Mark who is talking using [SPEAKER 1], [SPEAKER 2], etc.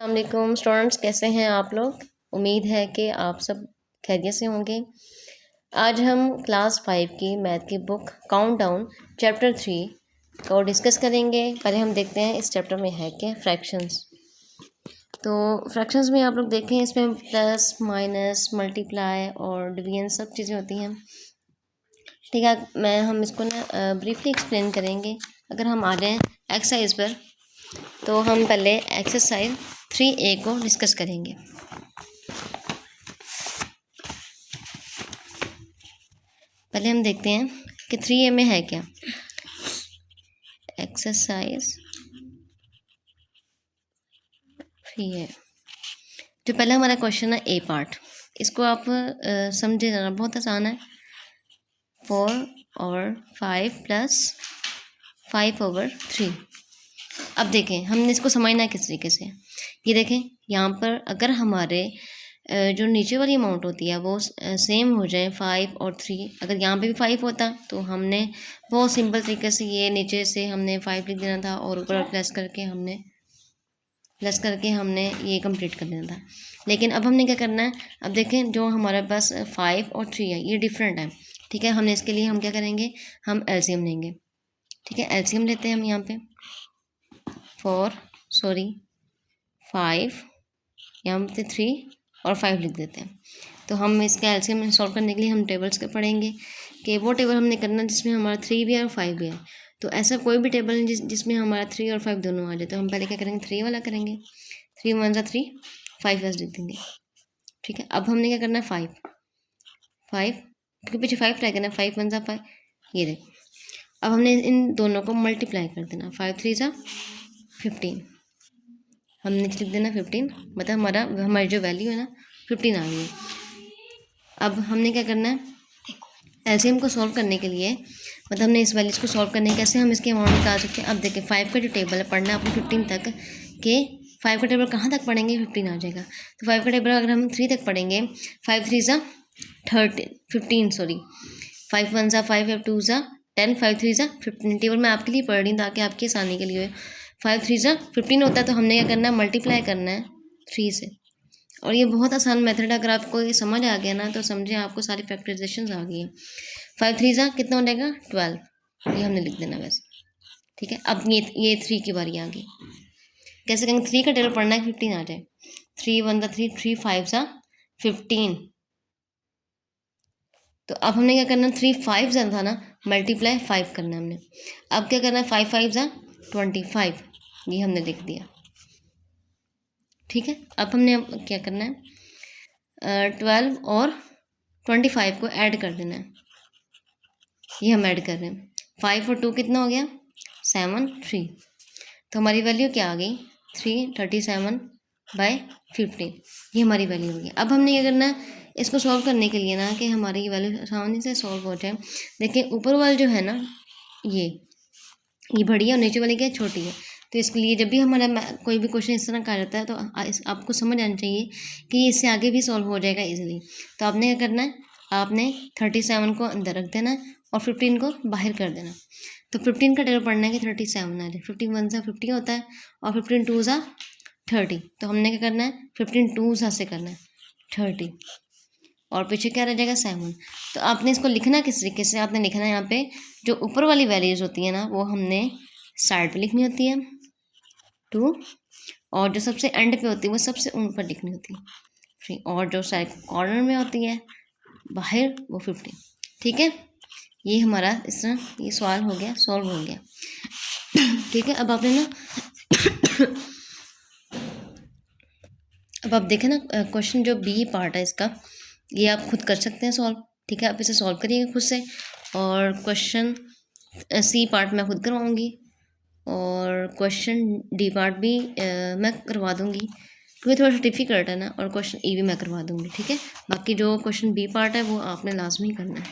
[SPEAKER 1] अस्सलामुअलैकुम स्टूडेंट्स, कैसे हैं आप लोग। उम्मीद है कि आप सब खैरियत से होंगे। आज हम क्लास 5 की मैथ की बुक काउंटडाउन चैप्टर 3 को डिस्कस करेंगे। पहले हम देखते हैं इस चैप्टर में है क्या फ्रैक्शंस। तो फ्रैक्शंस में आप लोग देखें, इसमें प्लस माइनस मल्टीप्लाई और डिवीजन सब चीज़ें होती हैं। ठीक है, हम इसको ना ब्रीफली एक्सप्लेन करेंगे। अगर हम आ जाएँ एक्सरसाइज पर, तो हम पहले एक्सरसाइज 3A को डिस्कस करेंगे। पहले हम देखते हैं कि 3A में है क्या। एक्सरसाइज 3A, जो पहला हमारा क्वेश्चन है ए पार्ट, इसको आप समझे जाना, बहुत आसान है। 4/5 + 5/3। अब देखें हमने इसको समझना है किस तरीके से। ये देखें, यहाँ पर अगर हमारे जो नीचे वाली अमाउंट होती है वो सेम हो जाए 5 और 3। अगर यहाँ पे भी 5 होता तो हमने बहुत सिंपल तरीके से ये नीचे से हमने 5 लिख देना था और ऊपर प्लस करके हमने ये कंप्लीट कर देना था। लेकिन अब हमने क्या करना है, अब देखें जो हमारे पास 5 और 3 है ये डिफरेंट है। ठीक है, हमने इसके लिए हम क्या करेंगे, हम एलसीएम लेंगे। ठीक है, एलसीएम लेते हैं हम यहाँ पे 5, यहाँ पे 3 और 5 लिख देते हैं। तो हम इसका एलसीएम सॉल्व करने के लिए हम टेबल्स के पढ़ेंगे कि वो टेबल हमने करना जिसमें हमारा 3 भी है और 5 भी है। तो ऐसा कोई भी टेबल है जिसमें हमारा 3 और 5 दोनों आ जाए, तो हम पहले क्या करेंगे, 3 वाला करेंगे। 3 × 1 = 3, 5 लिख देंगे। ठीक है, अब हमने क्या करना है, 5 क्योंकि पीछे 5 रह गया ना, 5 × 1 = 5। ये देखो, अब हमने इन दोनों को मल्टीप्लाई कर देना। 5 × 3 = 15, हमने लिख देना 15, मतलब हमारी जो वैल्यू है ना 15 आ गई है। अब हमने क्या करना है, एलसीएम को सॉल्व करने के लिए, मतलब हमने इस वैल्यूज़ को सॉल्व करने कैसे हम इसके अमाउंट निकाल सकते हैं। अब देखिए 5 का जो टेबल है पढ़ना है अपने 15 तक, के 5 का टेबल कहाँ तक पढ़ेंगे, 15 आ जाएगा। तो 5 का टेबल अगर हम 3 तक पढ़ेंगे, 5 × 3 = 15, 5 × 1 = 5, 5 × 2 = 10, 5 × 3 = 15। टेबल मैं आपके लिए पढ़ रही हूँ ताकि आपकी आसानी के लिए। 5 × 3 = 15 होता है, तो हमने क्या करना है, मल्टीप्लाई करना है 3 से। और ये बहुत आसान मेथड है, अगर आपको ये समझ आ गया ना तो समझे आपको सारी फैक्टराइजेशन आ गई है। 5 × 3 = कितना हो जाएगा, 12, ये हमने लिख देना वैसे। ठीक है, अब ये 3 की बारी आ गई। कैसे करेंगे, 3 का टेबल पढ़ना है 15 आ जाए। 3 × 1 = 3, 3 × 5 = 15। तो अब हमने क्या करना, 3 5 था ना, मल्टीप्लाई 5 करना है हमने। अब क्या करना है, 5 × 5 = 25, ये हमने लिख दिया। ठीक है, अब हमने क्या करना है, 12 और 25 को ऐड कर देना है। ये हम ऐड कर रहे हैं। 5 और 2 कितना हो गया, 7, 3। तो हमारी वैल्यू क्या आ गई, 337/15, ये हमारी वैल्यू होगी। अब हमने क्या करना है, इसको सॉल्व करने के लिए ना, कि हमारी ये वैल्यू आसानी से सॉल्व हो जाए। देखिए ऊपर वाली जो है ना, ये बड़ी है और नीचे वाली क्या है, छोटी है। तो इसके लिए जब भी हमारा कोई भी क्वेश्चन इस तरह का रहता है तो आपको समझ आना चाहिए कि इससे आगे भी सॉल्व हो जाएगा इजीली। तो आपने क्या करना है, आपने 37 को अंदर रख देना है और 15 को बाहर कर देना। तो 15 का टेबल पढ़ना है कि 37 आ जाए। 15 × 1 = 50 होता है और 15 × 2 = 30। तो हमने क्या करना है, 15 2 से करना है 30 और पीछे क्या रह जाएगा, 7। तो आपने इसको लिखना किस तरीके से, आपने लिखना है यहाँ पे जो ऊपर वाली वैल्यूज़ होती है ना वो हमने साइड पे लिखनी होती है 2, और जो सबसे एंड पे होती है वो सबसे ऊपर लिखनी होती है 3, और जो साइड कॉर्नर में होती है बाहर वो 15। ठीक है, ये हमारा इस तरह ये सवाल हो गया, सॉल्व हो गया। ठीक है, अब आपने ना अब आप देखें ना, क्वेश्चन जो बी पार्ट है इसका, ये आप खुद कर सकते हैं सॉल्व। ठीक है, आप इसे सॉल्व करिएगा खुद से, और क्वेश्चन सी पार्ट मैं खुद करवाऊँगी और क्वेश्चन डी पार्ट भी मैं करवा दूँगी क्योंकि थोड़ा सा डिफिकल्ट है ना, और क्वेश्चन ई भी मैं करवा दूँगी। ठीक है, बाकी जो क्वेश्चन बी पार्ट है वो आपने लाजमी करना है।